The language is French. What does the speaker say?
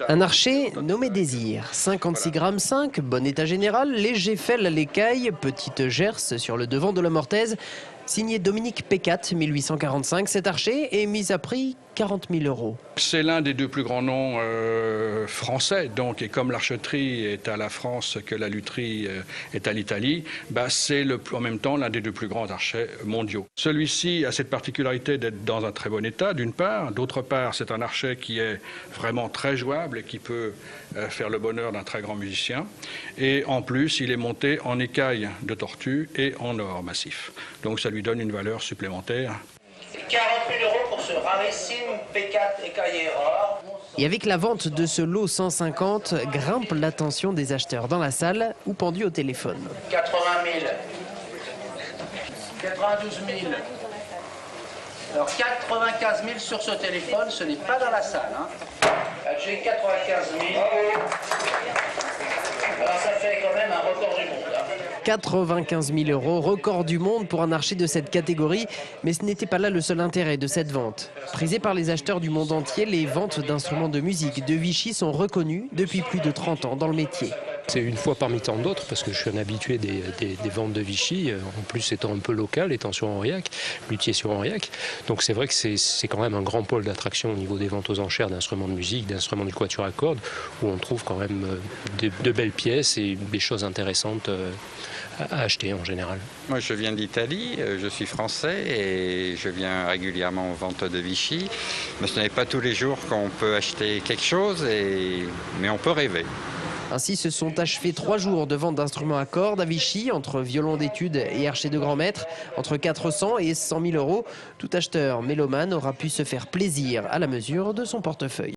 Un archet nommé Désir, 56 grammes 5, bon état général, léger fel à l'écaille, petite gerce sur le devant de la mortaise. Signé Dominique Pécat, 1845, cet archet est mis à prix 40 000 €. C'est l'un des deux plus grands noms français, donc, et comme l'archeterie est à la France que la lutherie est à l'Italie, c'est en même temps l'un des deux plus grands archets mondiaux. Celui-ci a cette particularité d'être dans un très bon état, d'une part. D'autre part, c'est un archet qui est vraiment très jouable et qui peut faire le bonheur d'un très grand musicien. Et en plus, il est monté en écaille de tortue et en or massif. Donc ça lui donne une valeur supplémentaire. 40 000 € pour ce rarissime Pécat écaillé or. Et avec la vente de ce lot 150, grimpe l'attention des acheteurs dans la salle ou pendus au téléphone. 80 000. 92 000. Alors 95 000 sur ce téléphone, ce n'est pas dans la salle. J'ai 95 000. Alors ça fait quand même un record du monde. 95 000 €, record du monde pour un archet de cette catégorie. Mais ce n'était pas là le seul intérêt de cette vente. Prisées par les acheteurs du monde entier, les ventes d'instruments de musique de Vichy sont reconnues depuis plus de 30 ans dans le métier. C'est une fois parmi tant d'autres, parce que je suis un habitué des ventes de Vichy, en plus étant un peu local, étant sur Aurillac, luthier sur Aurillac. Donc c'est vrai que c'est quand même un grand pôle d'attraction au niveau des ventes aux enchères d'instruments de musique, d'instruments du quatuor à cordes, où on trouve quand même de belles pièces et des choses intéressantes à acheter en général. Moi je viens d'Italie, je suis français et je viens régulièrement aux ventes de Vichy. Mais ce n'est pas tous les jours qu'on peut acheter quelque chose, mais on peut rêver. Ainsi se sont achevés 3 jours de vente d'instruments à cordes à Vichy, entre violon d'études et archet de grand maître, entre 400 et 100 000 €. Tout acheteur mélomane aura pu se faire plaisir à la mesure de son portefeuille.